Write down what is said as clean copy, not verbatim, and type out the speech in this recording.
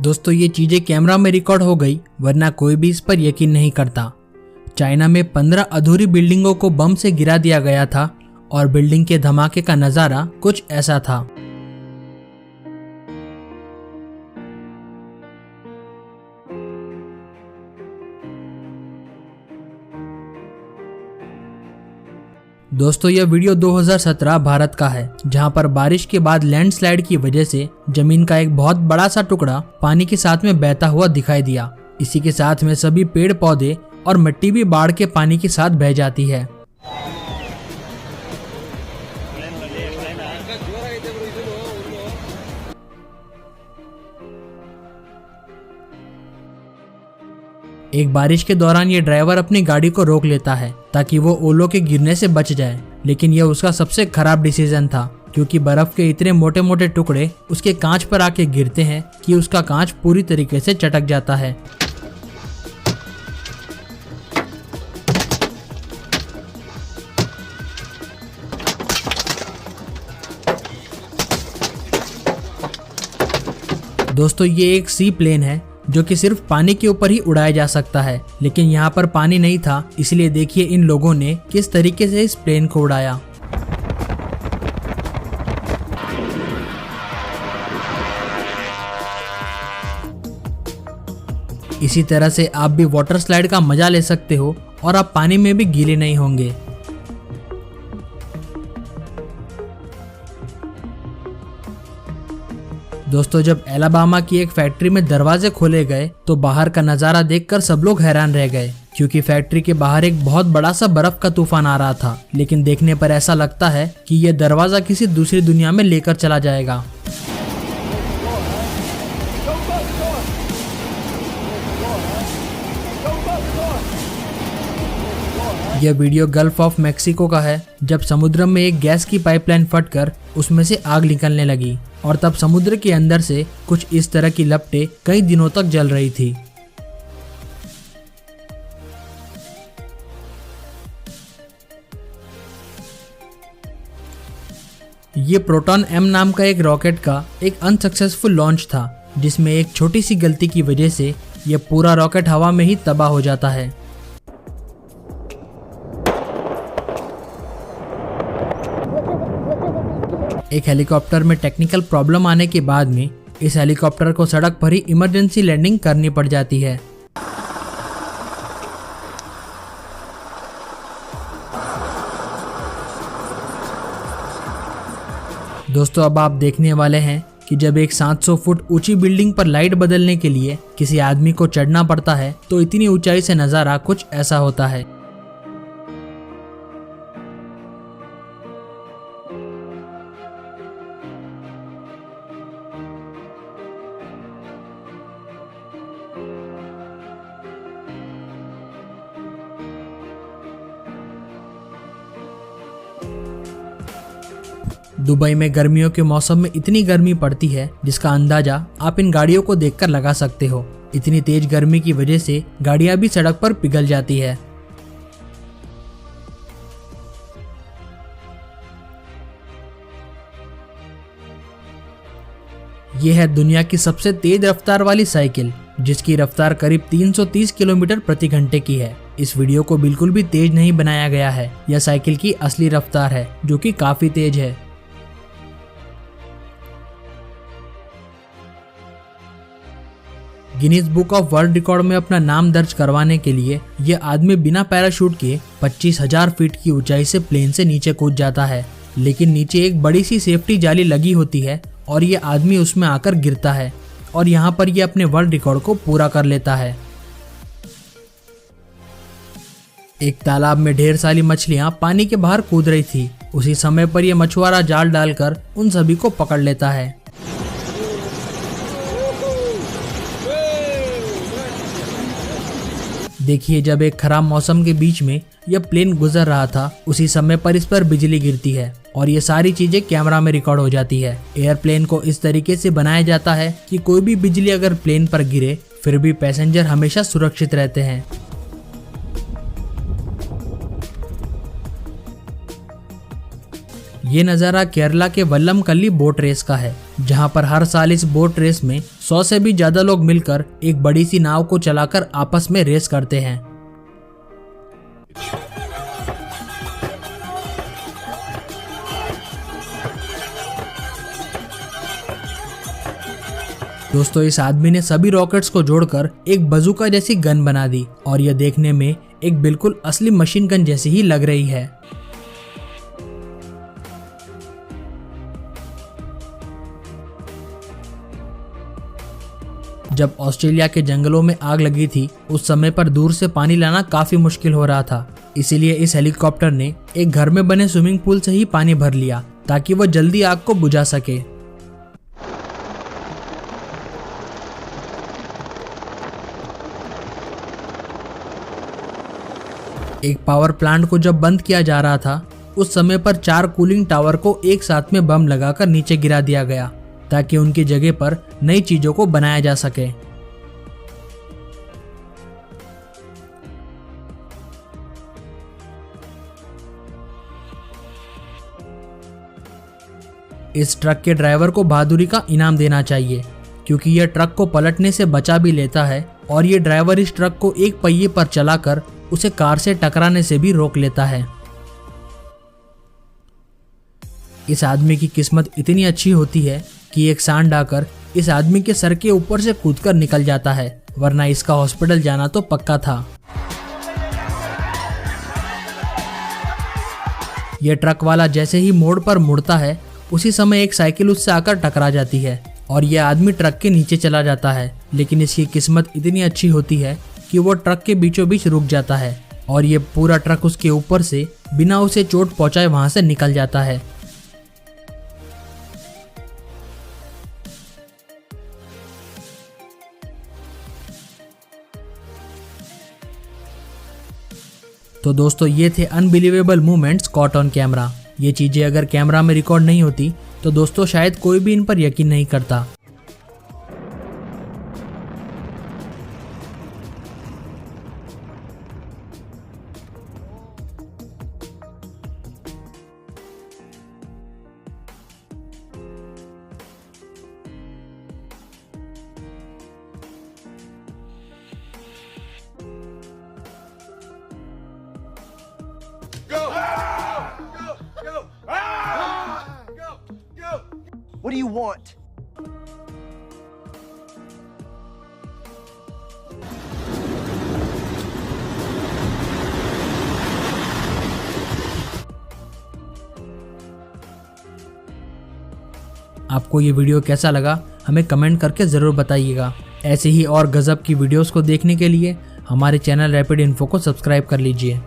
दोस्तों ये चीजें कैमरा में रिकॉर्ड हो गई, वरना कोई भी इस पर यकीन नहीं करता। चाइना में 15 अधूरी बिल्डिंगों को बम से गिरा दिया गया था और बिल्डिंग के धमाके का नजारा कुछ ऐसा था। दोस्तों यह वीडियो 2017 भारत का है, जहां पर बारिश के बाद लैंडस्लाइड की वजह से जमीन का एक बहुत बड़ा सा टुकड़ा पानी के साथ में बहता हुआ दिखाई दिया। इसी के साथ में सभी पेड़ पौधे और मिट्टी भी बाढ़ के पानी के साथ बह जाती है। एक बारिश के दौरान ये ड्राइवर अपनी गाड़ी को रोक लेता है ताकि वो ओलों के गिरने से बच जाए, लेकिन यह उसका सबसे खराब डिसीजन था, क्योंकि बर्फ के इतने मोटे मोटे टुकड़े उसके कांच पर आके गिरते हैं कि उसका कांच पूरी तरीके से चटक जाता है। दोस्तों ये एक सी प्लेन है जो कि सिर्फ पानी के ऊपर ही उड़ाया जा सकता है, लेकिन यहाँ पर पानी नहीं था, इसलिए देखिए इन लोगों ने किस तरीके से इस प्लेन को उड़ाया। इसी तरह से आप भी वाटर स्लाइड का मजा ले सकते हो और आप पानी में भी गीले नहीं होंगे। दोस्तों जब एलाबामा की एक फैक्ट्री में दरवाजे खोले गए तो बाहर का नजारा देखकर सब लोग हैरान रह गए, क्योंकि फैक्ट्री के बाहर एक बहुत बड़ा सा बर्फ का तूफान आ रहा था। लेकिन देखने पर ऐसा लगता है कि यह दरवाजा किसी दूसरी दुनिया में लेकर चला जाएगा। यह वीडियो गल्फ ऑफ मैक्सिको का है, जब समुद्र में एक गैस की पाइपलाइन फटकर उसमें से आग निकलने लगी और तब समुद्र के अंदर से कुछ इस तरह की लपटें कई दिनों तक जल रही थी। ये प्रोटॉन एम नाम का एक रॉकेट का एक अनसक्सेसफुल लॉन्च था, जिसमें एक छोटी सी गलती की वजह से यह पूरा रॉकेट हवा में ही तबाह हो जाता है। एक हेलीकॉप्टर में टेक्निकल प्रॉब्लम आने के बाद में इस हेलीकॉप्टर को सड़क पर ही इमरजेंसी लैंडिंग करनी पड़ जाती है। दोस्तों अब आप देखने वाले हैं कि जब एक 700 फुट ऊंची बिल्डिंग पर लाइट बदलने के लिए किसी आदमी को चढ़ना पड़ता है तो इतनी ऊंचाई से नजारा कुछ ऐसा होता है। दुबई में गर्मियों के मौसम में इतनी गर्मी पड़ती है जिसका अंदाजा आप इन गाड़ियों को देखकर लगा सकते हो। इतनी तेज गर्मी की वजह से गाड़ियां भी सड़क पर पिघल जाती है। यह है दुनिया की सबसे तेज रफ्तार वाली साइकिल, जिसकी रफ्तार करीब 330 किलोमीटर प्रति घंटे की है। इस वीडियो को बिल्कुल भी तेज नहीं बनाया गया है, यह साइकिल की असली रफ्तार है जो कि काफी तेज है। Guinness book of world record में अपना नाम दर्ज करवाने के लिए यह आदमी बिना पैराशूट के 25,000 फीट की ऊंचाई से प्लेन से नीचे कूद जाता है, लेकिन नीचे एक बड़ी सी सेफ्टी जाली लगी होती है और ये आदमी उसमें आकर गिरता है और यहाँ पर ये अपने वर्ल्ड रिकॉर्ड को पूरा कर लेता है। एक तालाब में ढेर सारी मछलियां पानी के बाहर कूद रही थी। उसी समय पर यह मछुआरा जाल डालकर उन सभी को पकड़ लेता है। देखिए जब एक खराब मौसम के बीच में यह प्लेन गुजर रहा था, उसी समय पर इस पर बिजली गिरती है और ये सारी चीजें कैमरा में रिकॉर्ड हो जाती है। एयरप्लेन को इस तरीके से बनाया जाता है कि कोई भी बिजली अगर प्लेन पर गिरे फिर भी पैसेंजर हमेशा सुरक्षित रहते हैं। ये नज़ारा केरला के वल्लमकल्ली बोट रेस का है, जहां पर हर साल इस बोट रेस में 100 से भी ज्यादा लोग मिलकर एक बड़ी सी नाव को चलाकर आपस में रेस करते हैं। दोस्तों, इस आदमी ने सभी रॉकेट्स को जोड़कर एक बजूका जैसी गन बना दी और यह देखने में एक बिल्कुल असली मशीन गन जैसी ही लग रही है। जब ऑस्ट्रेलिया के जंगलों में आग लगी थी, उस समय पर दूर से पानी लाना काफी मुश्किल हो रहा था। इसीलिए इस हेलीकॉप्टर ने एक घर में बने स्विमिंग पूल से ही पानी भर लिया ताकि वह जल्दी आग को बुझा सके। एक पावर प्लांट को जब बंद किया जा रहा था, उस समय पर 4 कूलिंग टावर को एक साथ में बम लगाकर नीचे गिरा दिया गया ताकि उनकी जगह पर नई चीजों को बनाया जा सके। इस ट्रक के ड्राइवर को बहादुरी का इनाम देना चाहिए, क्योंकि यह ट्रक को पलटने से बचा भी लेता है और ये ड्राइवर इस ट्रक को एक पहिए पर चलाकर उसे कार से टकराने से भी रोक लेता है। इस आदमी की किस्मत इतनी अच्छी होती है कि एक सांड आकर इस आदमी के सर के ऊपर से कूदकर निकल जाता है, वरना इसका हॉस्पिटल जाना तो पक्का था। यह ट्रक वाला जैसे ही मोड़ पर मुड़ता है, उसी समय एक साइकिल उससे आकर टकरा जाती है और यह आदमी ट्रक के नीचे चला जाता है। लेकिन इसकी किस्मत इतनी अच्छी होती है कि वो ट्रक के बीचों बीच रुक जाता है और ये पूरा ट्रक उसके ऊपर से बिना उसे चोट पहुंचाए वहां से निकल जाता है। तो दोस्तों, ये थे unbelievable moments caught on camera. ये चीजें अगर कैमरा में रिकॉर्ड नहीं होती तो दोस्तों शायद कोई भी इन पर यकीन नहीं करता। What do you want? आपको ये वीडियो कैसा लगा हमें कमेंट करके ज़रूर बताइएगा। ऐसे ही और गज़ब की वीडियोस को देखने के लिए हमारे चैनल रैपिड इन्फो को सब्सक्राइब कर लीजिए।